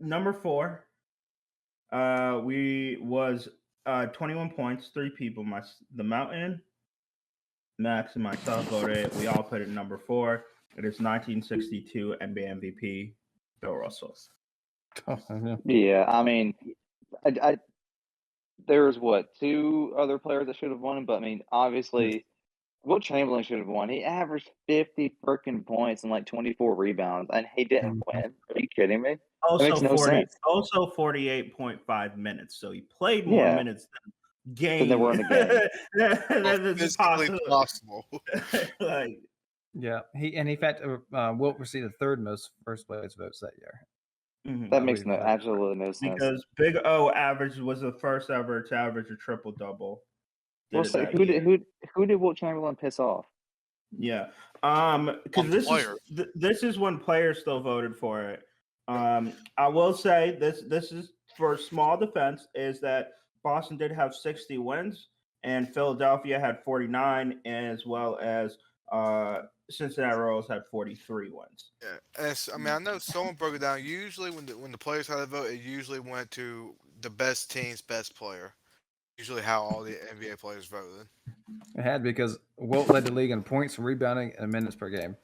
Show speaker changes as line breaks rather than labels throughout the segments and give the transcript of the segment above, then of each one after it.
number 4, we was 21 points. 3 people. The Mountain, Max, and myself voted. We all put it number 4. It is 1962 NBA MVP Bill Russell.
Oh, yeah.
Yeah, I mean, I there's what 2 other players that should have won, but I mean, obviously, Wilt Chamberlain should have won. He averaged 50 freaking points and like 24 rebounds, and he didn't
Mhm.
win. Are you kidding me? That
Also
makes no
40.
sense.
Also 48.5 minutes. So he played more
Yeah,
minutes than game.
then they were in the game.
That is
Physically
possible.
possible.
Like,
Yeah, he in fact Wilt received the third most first place votes that year.
mhm.
That
I
makes
believe
no
that.
absolutely no sense.
Because Big O was the first ever to average a triple double.
Well, so who did Wilt Chamberlain piss off?
Yeah. Because
One player.
this is when players still voted for it. I will say this is for small defense is that Boston did have 60 wins and Philadelphia had 49, as well as Cincinnati Royals had 43 wins.
Yeah, I mean, I know someone broke it down. Usually, when the players had a vote, it usually went to the best team's best player. Usually, how all the NBA players voted.
It had because Wilt led the league in points, rebounding, and minutes per game.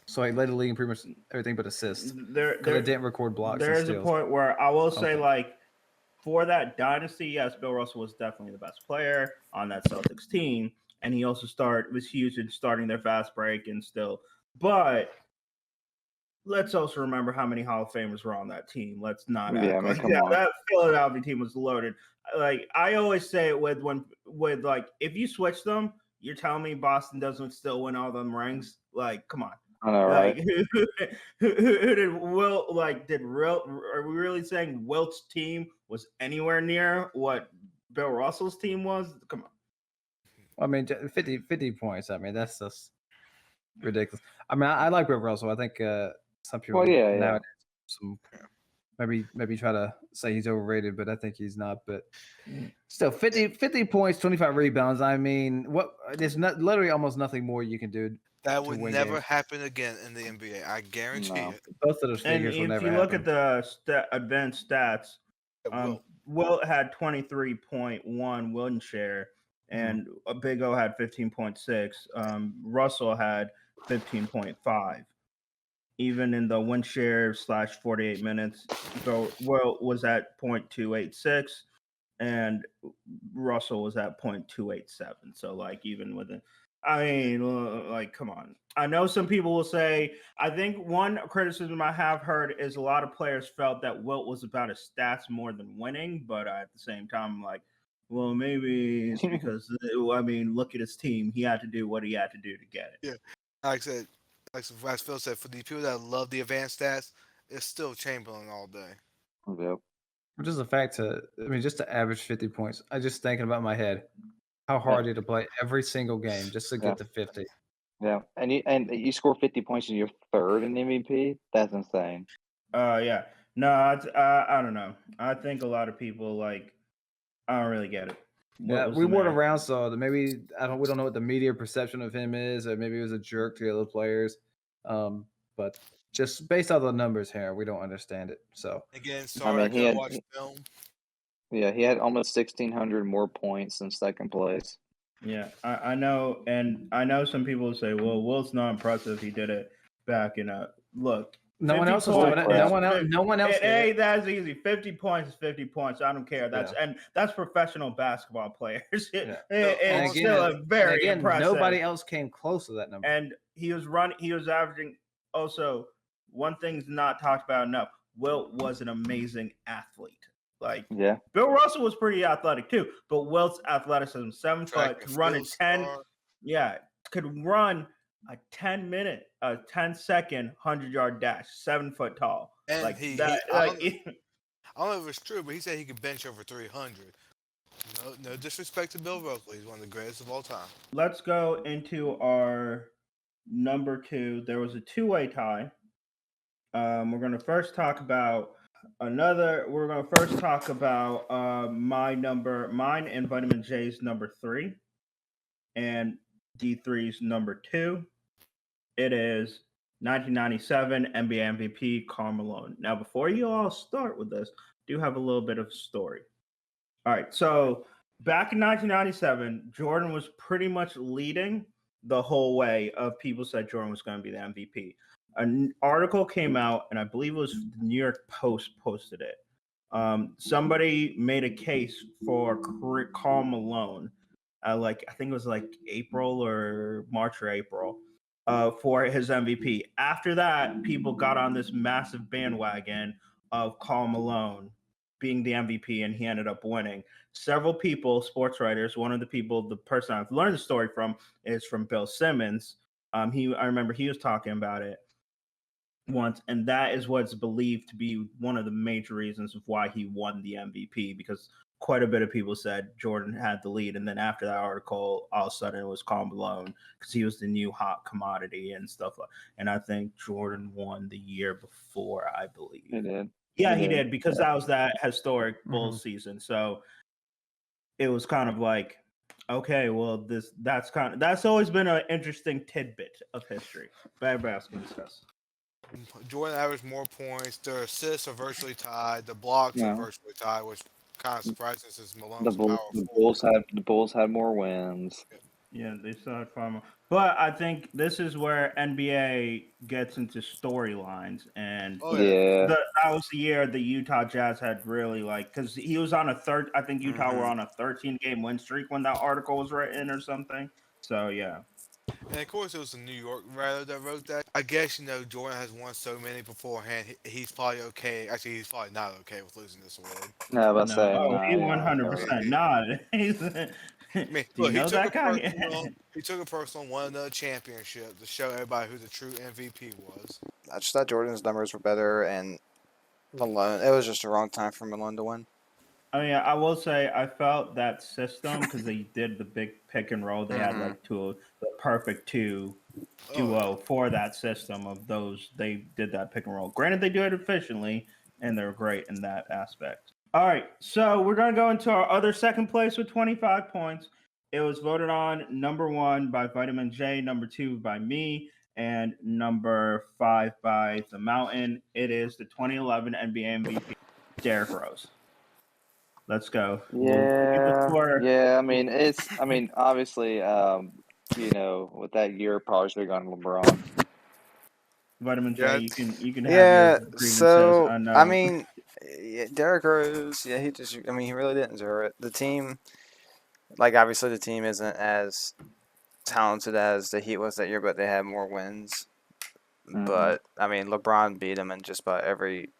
So he led the league in pretty much everything but assists. Because it didn't record blocks.
There
and
is a
steals.
point where I will say, like, for that dynasty, yes, Bill Russell was definitely the best player on that Celtics team, and he also was huge in starting their fast break and still. But let's also remember how many Hall of Famers were on that team. Let's not
Yeah, I
act
mean,
like
come on.
that Philadelphia team was loaded. Like I always say it with like if you switch them, you're telling me Boston doesn't still win all them rings. Like, come on.
I know, right?
Like who did Wilt are we really saying Wilt's team was anywhere near what Bill Russell's team was? Come on.
I mean, 50 points. I mean, that's just ridiculous. I mean, I like Bill Russell. I think some people nowadays maybe try to say he's overrated, but I think he's not. But still, 50 points, 25 rebounds. I mean, there's literally almost nothing more you can do.
That would never happen again in the NBA. I guarantee it.
Both of those figures will never happen.
If you look at the advanced stats, Wilt had 23.1 win share, and Big O had 15.6. Russell had 15.5. Even in the win share / 48 minutes, Wilt was at 0.286, and Russell was at 0.287. So, like, even with it. I mean, like, come on. I know some people will say, I think one criticism I have heard is a lot of players felt that Wilt was about his stats more than winning, but at the same time, I'm like, well, maybe it's because, I mean, look at his team. He had to do what he had to do to get it.
Yeah. Like I said, as Phil said, for the people that love the advanced stats, it's still Chamberlain all day.
Yep.
Which is a fact just to average 50 points. I just thinking about in my head how hard it to play every single game just to get to 50.
Yeah, and you score 50 points and you're third in MVP. That's insane.
Yeah. No, I don't know. I think a lot of people I don't really get it.
Yeah, we weren't around, so maybe we don't know what the media perception of him is, or maybe he was a jerk to the other players. But just based on the numbers here, we don't understand it. So
again, sorry, I couldn't watch film.
Yeah, he had almost 1,600 more points in second place.
Yeah, I know, and I know some people say, "Well, Wilt's not impressive. He did it back in a look."
No one else was doing it. No one else.
Hey, that's easy. 50 points is 50 points. I don't care. That's professional basketball players. It's still a very impressive.
Nobody else came close to that number.
And he was averaging. Also, one thing's not talked about enough. Wilt was an amazing athlete. Bill Russell was pretty athletic too, but Wilt's athleticism, 7 foot, could run a 10. Yeah, could run a 10-second 100-yard dash, 7 foot tall.
And
I
don't know if it's true, but he said he could bench over 300. No disrespect to Bill Russell. He's one of the greatest of all time.
Let's go into our number 2. There was a 2-way tie. We're going to first talk about mine and Vitamin J's number 3 and D3's number 2. It is 1997 NBA MVP Karl Malone. Now, before you all start with this, I do have a little bit of story. All right, so back in 1997, Jordan was pretty much leading the whole way of people said Jordan was going to be the MVP. An article came out, and I believe it was the New York Post posted it. Somebody made a case for Karl Malone, like I think it was like April or March or April, for his MVP. After that, people got on this massive bandwagon of Karl Malone being the MVP, and he ended up winning. Several people, sports writers, one of the person I've learned the story from is from Bill Simmons. I remember he was talking about it once, and that is what's believed to be one of the major reasons of why he won the MVP, because quite a bit of people said Jordan had the lead, and then after that article, all of a sudden it was Karl Malone because he was the new hot commodity and stuff. And I think Jordan won the year before, I believe.
He did.
Yeah, he did, because that was that historic Bulls
Mhm.
season. So it was kind of like, okay, well, that's always been an interesting tidbit of history. But everybody else can discuss.
Jordan averaged more points. Their assists are virtually tied. The blocks are
No,
virtually tied, which kind of surprising since
the
Malone's a
Bull,
power
the
forward.
Bulls had more wins.
Yeah, they still had far more. But I think this is where NBA gets into storylines, and
Oh yeah.
Yeah,
that was the year the Utah Jazz had really like, because he was on a third. I think Utah were
Hmm.
on a 13-game win streak when that article was written or something. So yeah,
And of course, it was the New York writer that wrote that. I guess Jordan has won so many beforehand. He's probably okay. Actually, he's probably not okay with losing this award.
no, I was
no,
saying
oh,
no.
he
Yeah, okay
100%
with
not.
I mean,
Do you
look, he
know
took
that
it
guy?
personal. He took it personal, won another championship to show everybody who the true MVP was.
I just thought Jordan's numbers were better, and Malone. It was just a wrong time for Malone to win.
I mean, I will say I felt that system because they did the big pick and roll. They had
Hmm.
like the perfect two
Oh yeah.
duo for that system of those. They did that pick and roll. Granted, they do it efficiently, and they're great in that aspect. All right, so we're gonna go into our other second place with 25 points. It was voted on number 1 by Vitamin J, number 2 by me, and number 5 by the Mountain. It is the 2011 NBA MVP, Derrick Rose. Let's go. We'll get the
Yeah,
score.
yeah. I mean, obviously, with that year, probably should have gone LeBron.
Vitamin J,
Yeah.
you can have your
Yeah.
grievances.
So
I
I
know.
mean, yeah, Derrick Rose. Yeah, he just. I mean, he really didn't deserve it. The team, like obviously, the team isn't as talented as the Heat was that year, but they had more wins.
Hmm.
But I mean, LeBron beat him in just about every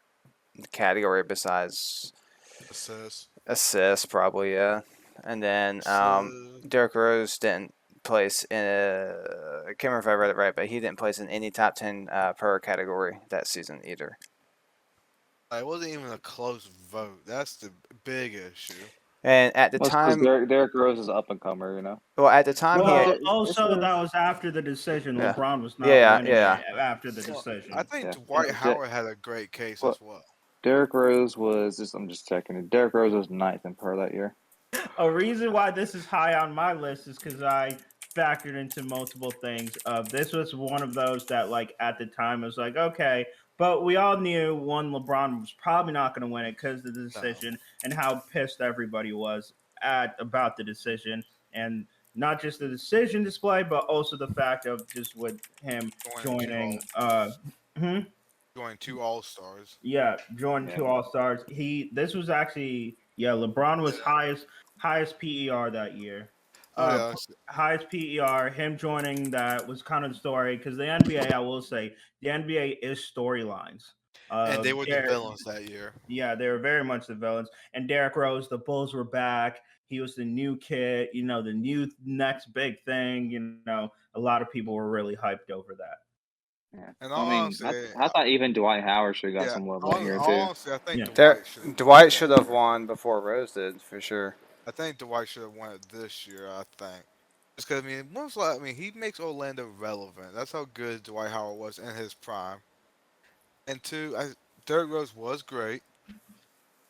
category besides
Assists.
assists, probably. Yeah. And then
So,
Derrick Rose didn't place in I can't remember if I read it right, but he didn't place in any top 10 per category that season either.
it wasn't even a close vote. That's the big issue.
And at the
Well, it's because
time,
Derrick Rose is up and comer.
well, at the time he
But
had,
Well,
it's
also
because
that was after the decision.
yeah,
LeBron was not
yeah,
winning
yeah.
it after the
Well, I
decision.
think
yeah,
Dwight Howard had a great case
well,
as well.
Derrick Rose was just. I'm just checking it. Derrick Rose was ninth in per that year.
A reason why this is high on my list is because I factored into multiple things. This was one of those that, like, at the time, it was like, okay, but we all knew one, LeBron was probably not going to win it because of the
No.
decision and how pissed everybody was at about the decision, and not just the decision display, but also the fact of just with him
Joining two
joining.
All Stars.
Hmm?
Joining two All Stars.
Yeah, joined
Yeah.
two All Stars. This was actually, yeah, LeBron was highest PER that year.
Oh
Uh,
yeah.
Highest PER. Him joining that was kind of the story, because the NBA, I will say, the NBA is storylines.
And they were the
Derek,
villains that year.
yeah, they were very much the villains. And Derrick Rose, the Bulls were back. He was the new kid, the new next big thing. A lot of people were really hyped over that.
Yeah.
And
I
all
mean,
honesty,
I thought even Dwight Howard should have got
yeah,
some love that year too.
honestly, I think
Yeah.
Dwight should have won
Dwight
that
should have
year.
won before Rose did for sure.
I think Dwight should have won it this year. I think. Just because most likely, he makes Orlando relevant. That's how good Dwight Howard was in his prime. And two, Derrick Rose was great.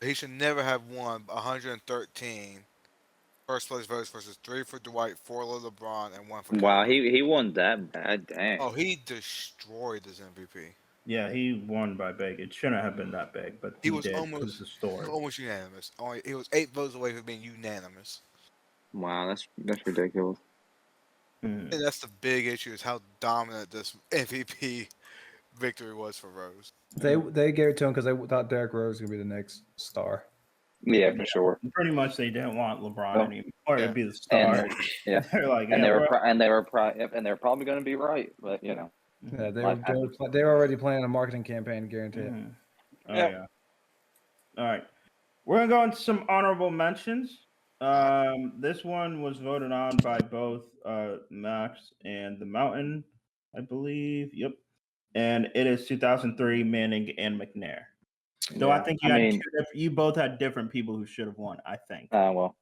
He should never have won 113 First place votes versus 3 for Dwight, 4 for LeBron, and 1 for
Wow,
Kobe.
he won that bad. Dang.
Oh, he destroyed his MVP.
Yeah, he won by big. It shouldn't have been that big, but
He
he
was
did because it's a story.
almost unanimous. He was 8 votes away from being unanimous.
Wow, that's ridiculous.
Mhm.
And that's the big issue is how dominant this MVP victory was for Rose.
They gave it to him because they thought Derrick Rose was gonna be the next star.
Yeah, for sure.
Pretty much, they didn't want LeBron
Well,
anymore
yeah.
to be the star.
Yeah,
They're like,
and
yeah,
they were
we're-
and they're probably going to be right, but you know.
Yeah,
Life happens.
they were already planning a marketing campaign, guarantee it.
Mhm. Oh
Yep.
yeah. All right, we're gonna go into some honorable mentions. This one was voted on by both Max and the Mountain, I believe. Yep, and it is 2003 Manning and McNair. Though I
Yeah,
think
I mean,
you both had different people who should have won. I think.
well,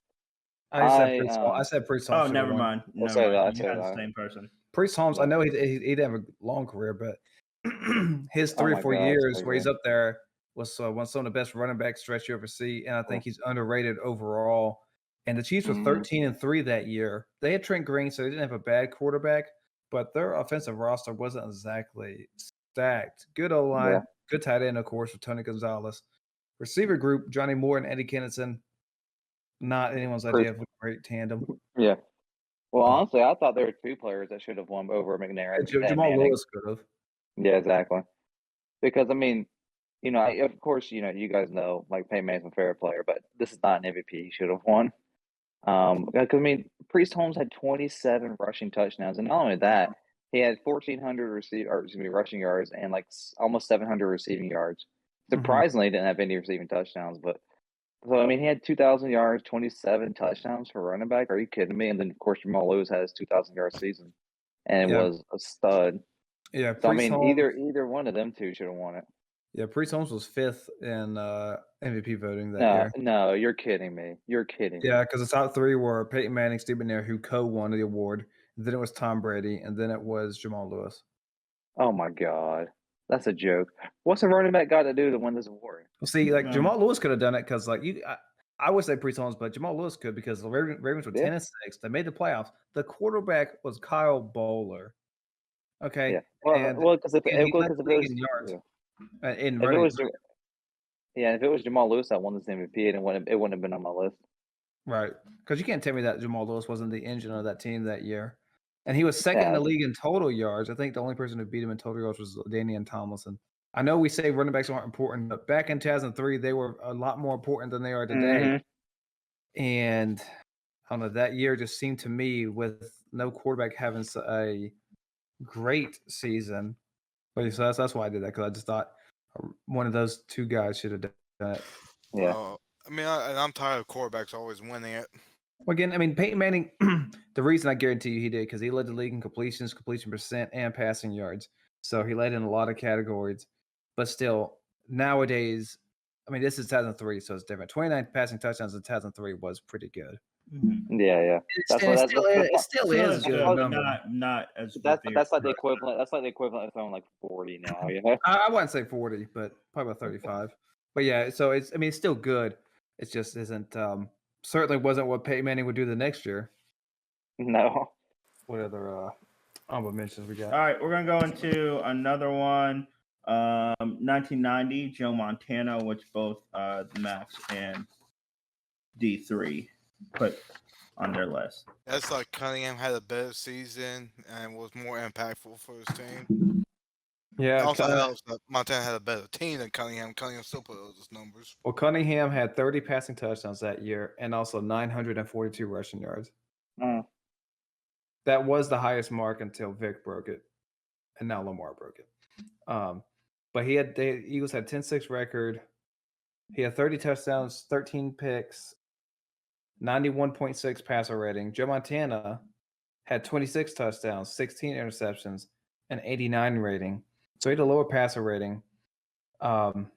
I said Priest Holmes.
Oh,
should have
never
won.
mind.
I'll
Never
say
mind.
that, I'll
You
say
had the
that.
same person.
Priest Holmes. I
Yeah.
know he didn't have a long career, but his
Oh
3 or
my
4
God,
years
so
where he's
good.
up there was one of some of the best running back stretch you ever see, and I think he's underrated overall. And the Chiefs were
Mhm.
13-3 that year. They had Trent Green, so they didn't have a bad quarterback, but their offensive roster wasn't exactly stacked. Good O line,
Yeah.
good tight end, of course, with Tony Gonzalez. Receiver group: Johnny Moore and Eddie Kennison. Not anyone's idea of a great tandem.
Yeah. Well, honestly, I thought there were 2 players that should have won over McNair and
Jamal
Manning.
Lewis could have.
Yeah, exactly. Because I mean, you know, of course, you know, you guys know like Peyton Manning's my favorite player, but this is not an MVP he should have won. Because I mean, Priest Holmes had 27 rushing touchdowns, and not only that, he had 1,400 rushing yards and like almost 700 receiving yards. Surprisingly, he didn't have any receiving touchdowns, but so I mean, he had 2,000 yards, 27 touchdowns for running back. Are you kidding me? And then of course, Jamal Lewis had his 2,000-yard season, and
Yeah.
was a stud.
Yeah,
So I
Priest
mean,
Holmes.
either one of them two should have won it.
Yeah, Priest Holmes was 5th in MVP voting that
No,
year.
no, you're kidding me. You're kidding me.
Yeah, because the top 3 were Peyton Manning, Steve McNair, who co-won the award. Then it was Tom Brady, and then it was Jamal Lewis.
Oh my God, that's a joke. What's a running back got to do to win this award?
Well, see, like Jamal Lewis could have done it because, like, I would say Priest Holmes, but Jamal Lewis could because the Ravens were 10-6. They made the playoffs. The quarterback was Kyle Bowler. Okay,
Yeah. Well, because if
he
it
led
was
the league in yards, in
if it
running.
was if it was Jamal Lewis that won this MVP, it wouldn't have been on my list.
Right, because you can't tell me that Jamal Lewis wasn't the engine of that team that year. And he was second in the league in total yards. I think the only person who beat him in total yards was Danian Tomlinson. I know we say running backs aren't important, but back in 2003, they were a lot more important than they are today. And I don't know, that year just seemed to me with no quarterback having a great season. But so that's why I did that, because I just thought one of those 2 guys should have done it.
Yeah.
I mean, I'm tired of quarterbacks always winning it.
Well, again, I mean, Peyton Manning, the reason I guarantee you he did, because he led the league in completions, completion percent, and passing yards. So he led in a lot of categories. But still, nowadays, I mean, this is 2003, so it's different. 29 passing touchdowns in 2003 was pretty good.
Yeah.
It still is a good number.
Not as
That's like the equivalent. That's like the equivalent of throwing like 40 now. You know.
I wouldn't say 40, but probably about 35. But yeah, so it's still good. It just isn't certainly wasn't what Peyton Manning would do the next year.
No.
What other honorable mentions we got?
All right, we're gonna go into another one. 1990, Joe Montana, which both Max and D3 put on their list.
That's like Cunningham had a better season and was more impactful for his team.
Yeah,
Also helps that Montana had a better team than Cunningham. Cunningham still put those numbers.
Well, Cunningham had 30 passing touchdowns that year and also 942 rushing yards. That was the highest mark until Vic broke it, and now Lamar broke it. But the Eagles had 10-6 record. He had 30 touchdowns, 13 picks, 91.6 passer rating. Joe Montana had 26 touchdowns, 16 interceptions, and 89 rating. So he had a lower passer rating. And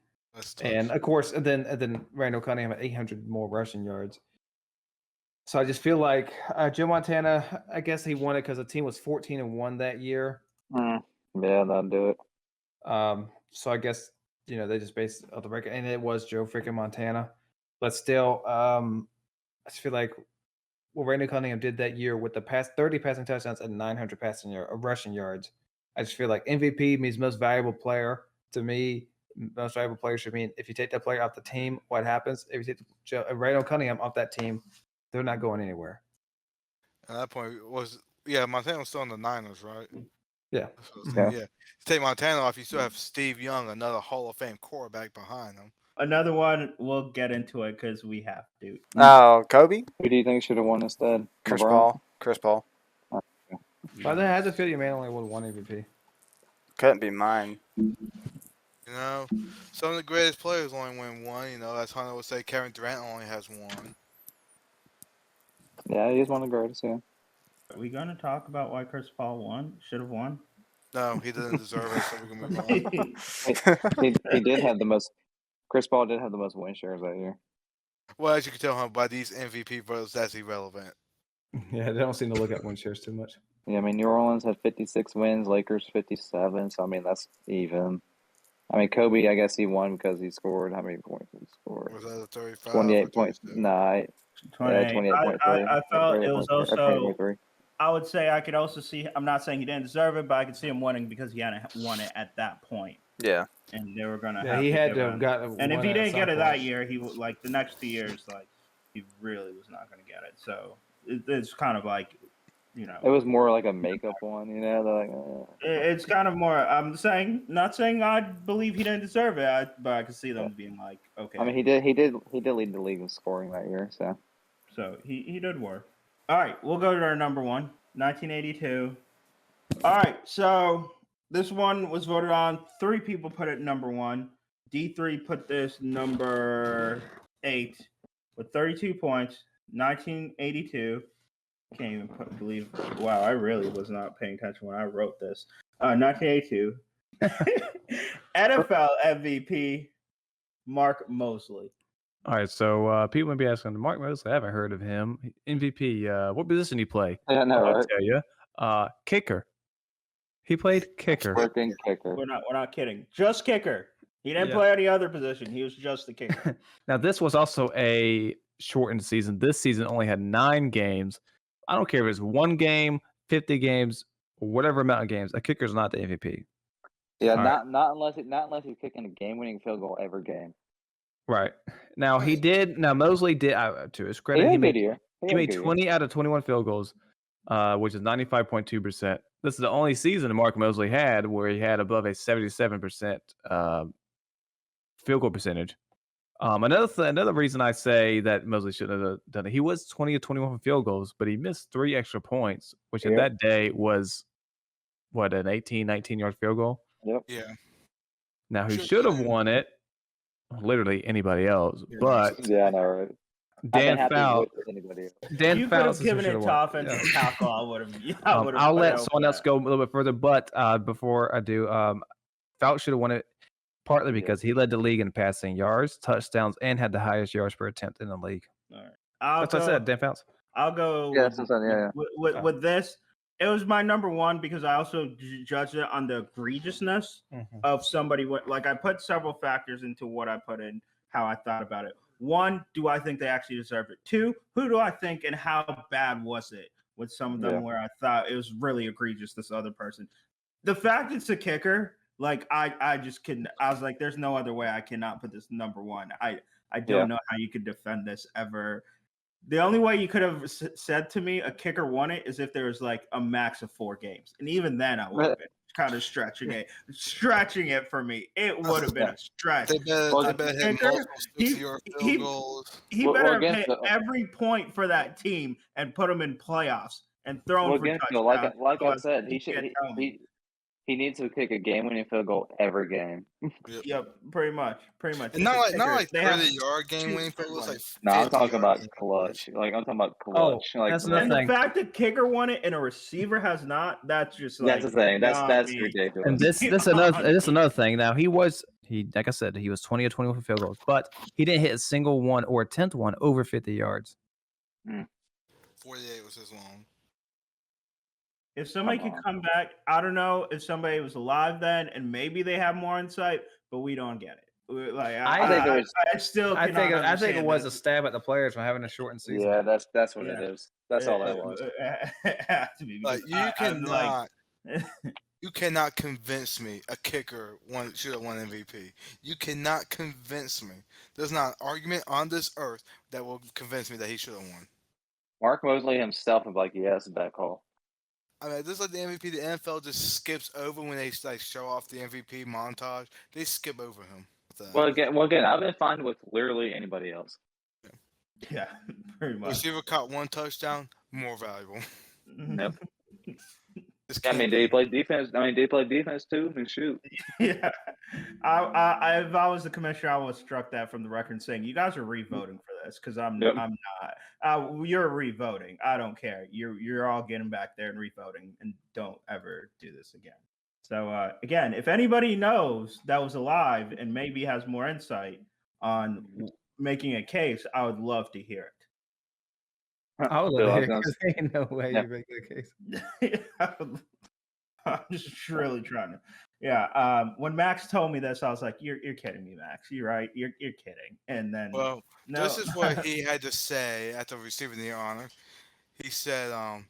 of course, and then Randall Cunningham had 800 more rushing yards. So I just feel like Joe Montana, I guess he won it because the team was 14-1 that year.
Yeah, that'll do it.
So I guess, they just based on the record, and it was Joe freaking Montana. But still, I just feel like what Randall Cunningham did that year with the 30 passing touchdowns and 900 rushing yards. I just feel like MVP means most valuable player. To me, most valuable player should mean if you take that player off the team, what happens? If you take Randall Cunningham off that team, they're not going anywhere.
At that point, Montana was still in the Niners, right?
Yeah.
Yeah. Take Montana off, you still have Steve Young, another Hall of Fame quarterback behind him.
Another one, we'll get into it because we have to.
Oh, Kobe?
Who do you think should have won instead?
Chris
LeBron?
Paul. Chris Paul.
But that has to feel your man only won one MVP.
Couldn't be mine.
You know, some of the greatest players only win one. You know, as Hunter would say, Kevin Durant only has one.
Yeah, he's one of the greatest. Yeah.
Are we going to talk about why Chris Paul should have won?
No, he doesn't deserve it, so we can move on.
He did have the most. Chris Paul did have the most win shares that year.
Well, as you can tell, Hunter, by these MVP votes, that's irrelevant.
Yeah, they don't seem to look at win shares too much.
Yeah, I mean, New Orleans had 56 wins, Lakers 57. So I mean, that's even. I mean, Kobe, I guess he won because he scored. How many points did he score?
Was that a 35?
28 points.
32?
Nah,
28.
28.3.
I felt it was also.
28.3.
I would say I could also see. I'm not saying he didn't deserve it, but I could see him winning because he hadn't won it at that point.
Yeah.
And they were gonna.
Yeah,
have
he
to
had
give
to have
him-
gotten.
And if
one
he
at
didn't
some
get it that
point.
year, he would like the next 2 years, like he really was not gonna get it. So it's kind of like, you know,
It was more like a makeup one, you know. They're like,
it's kind of more. I'm not saying I believe he didn't deserve it, but I could see them being like, okay.
I mean, he did lead the league in scoring that year.
So he did work. All right, we'll go to our number one, 1982. All right, so this one was voted on. 3 people put it number 1. D3 put this number 8 with 32 points. 1982. Can't even believe. Wow, I really was not paying attention when I wrote this. 1982. NFL MVP, Mark Mosley.
All right, so people might be asking, Mark Mosley, I haven't heard of him. MVP, what position he play?
Yeah, no,
I'll
right?
tell you. Kicker. He played kicker.
Working kicker.
We're not kidding. Just kicker. He didn't
Yeah.
play any other position. He was just the kicker.
Now, this was also a shortened season. This season only had 9 games. I don't care if it's 1 game, 50 games, or whatever amount of games. A kicker's not the MVP.
Yeah,
All right.
not unless he's kicking a game-winning field goal every game.
Right. Now, he did. Now, Mosley did, to his
He
credit,
had
he
a good
made
year.
He made 20 out of 21 field goals, which is 95.2%. This is the only season Mark Mosley had where he had above a 77% field goal percentage. Another reason I say that Mosley should have done it, he was 20 of 21 field goals, but he missed 3 extra points, which at that day was, an 18, 19-yard field goal?
Yep.
Yeah.
Now, who should have won it? Literally anybody else,
Yeah,
but
Yeah, I know, right?
Dan
I've been
Fouts.
happy with anybody else.
Dan
You could have
Fouts is who
given
should
it
have
to
won.
offensive
Yeah.
tackle. I would have.
I'll let someone else go a little bit further, but before I do, Fouts should have won it partly because he led the league in passing yards, touchdowns, and had the highest yards per attempt in the league.
All right.
That's what I said, Dan Fouts.
I'll go.
Yeah, that's what I'm saying, yeah.
With this, it was my number 1 because I also judged it on the egregiousness of somebody. Like I put several factors into what I put in, how I thought about it. 1, do I think they actually deserve it? 2, who do I think and how bad was it with some of them where I thought it was really egregious, this other person. The fact it's a kicker, like I just couldn't. I was like, there's no other way I cannot put this number 1. I don't know how you could defend this ever. The only way you could have said to me a kicker won it is if there was like a max of 4 games. And even then I would have been kind of stretching it for me. It would have been a stretch.
They better hit multiple 60-yard field goals.
He better hit every point for that team and put them in playoffs and throw them for touchdowns.
Like I said, he needs to kick a game-winning field goal every game.
Yep, pretty much.
And not like 30-yard game-winning field goals. Like
no, I'm talking about clutch. Like I'm talking about clutch.
That's
and the fact that kicker won it and a receiver has not, that's just like
that's the thing. That's ridiculous.
And this another thing. Now he like I said, he was 20 of 21 field goals, but he didn't hit a single one or attempt one over 50 yards.
48 was his long.
If somebody could come back, I don't know if somebody was alive then and maybe they have more insight, but we don't get it. Like
I think it was.
I still
I think
cannot
I think it
understand
was a
this.
stab at the players for having a shortened season.
Yeah, that's what
Yeah.
it is. That's all that was.
It has to be because
Like you
I'm like,
cannot convince me a kicker should have won MVP. You cannot convince me. There's not an argument on this earth that will convince me that he should have won.
Mark Mosley himself would be like, yeah, that's a bad call.
I mean, this is like the MVP. The NFL just skips over when they like show off the MVP montage. They skip over him.
Well, again, I've been fine with literally anybody else.
yeah, pretty much.
Receiver caught 1 touchdown, more valuable.
Nope.
Just
I
can't
mean, did he play defense? I mean, did he play defense too? I mean, shoot.
Yeah, if I was the commissioner, I would have struck that from the record, saying you guys are re-voting for this because I'm not. You're re-voting. I don't care. You're all getting back there and re-voting, and don't ever do this again. So again, if anybody knows that was alive and maybe has more insight on making a case, I would love to hear it.
I would
Bill,
love
I
to hear
was
it. Ain't no way
Yeah.
you make that case.
I'm just really trying to. Yeah. When Max told me this, I was like, "You're kidding me, Max. You're right. You're kidding." And then,
Well,
no.
this is what he had to say after receiving the honor. He said, I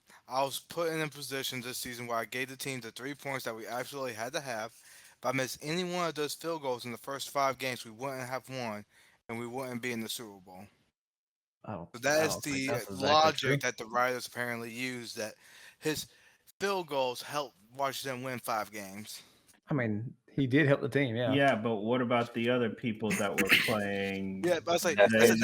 was put in a position this season where I gave the team the 3 points that we absolutely had to have. If I missed any one of those field goals in the first 5 games, we wouldn't have won, and we wouldn't be in the Super Bowl.
Oh,
So that
I
is
don't think
the
that's exactly
logic
true.
that the writers apparently used, that his field goals helped Washington win 5 games.
I mean, he did help the team. Yeah.
Yeah, but what about the other people that were playing?
Yeah, but I was like,
That's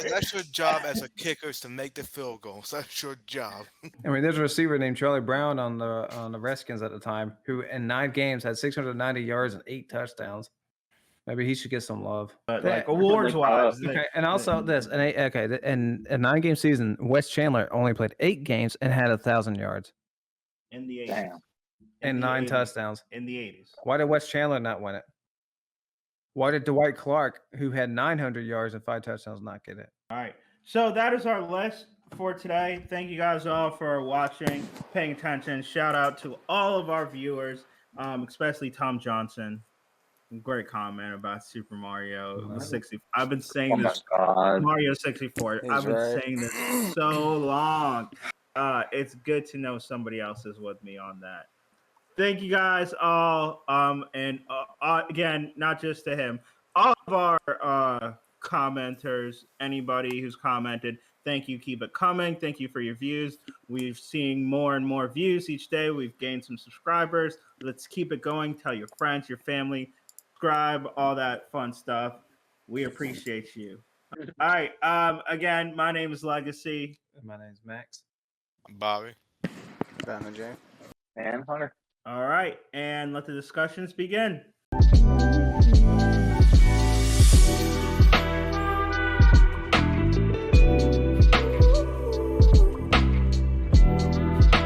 that's your job as a kicker, is to make the field goals. That's your job.
I mean, there's a receiver named Charlie Brown on the Redskins at the time who, in 9 games, had 690 yards and 8 touchdowns. Maybe he should get some love.
But like awards wise,
Okay, and also this, and in a 9-game season, Wes Chandler only played 8 games and had 1,000 yards
in the 80s,
Damn.
and 9 touchdowns.
in the 80s.
Why did Wes Chandler not win it? Why did Dwight Clark, who had 900 yards and 5 touchdowns, not get it?
All right. So that is our list for today. Thank you guys all for watching, paying attention. Shout out to all of our viewers, especially Tom Johnson. Great comment about Super Mario 60. I've been saying
Oh my
this
God.
Mario 64.
He's
I've been
right.
saying this so long. It's good to know somebody else is with me on that. Thank you guys all. And again, not just to him, all of our commenters, anybody who's commented, thank you. Keep it coming. Thank you for your views. We've seen more and more views each day. We've gained some subscribers. Let's keep it going. Tell your friends, your family, subscribe, all that fun stuff. We appreciate you. All right. Again, my name is Legacy.
My name's Max.
Bobby.
Batman Jay.
And Hunter.
All right. And let the discussions begin.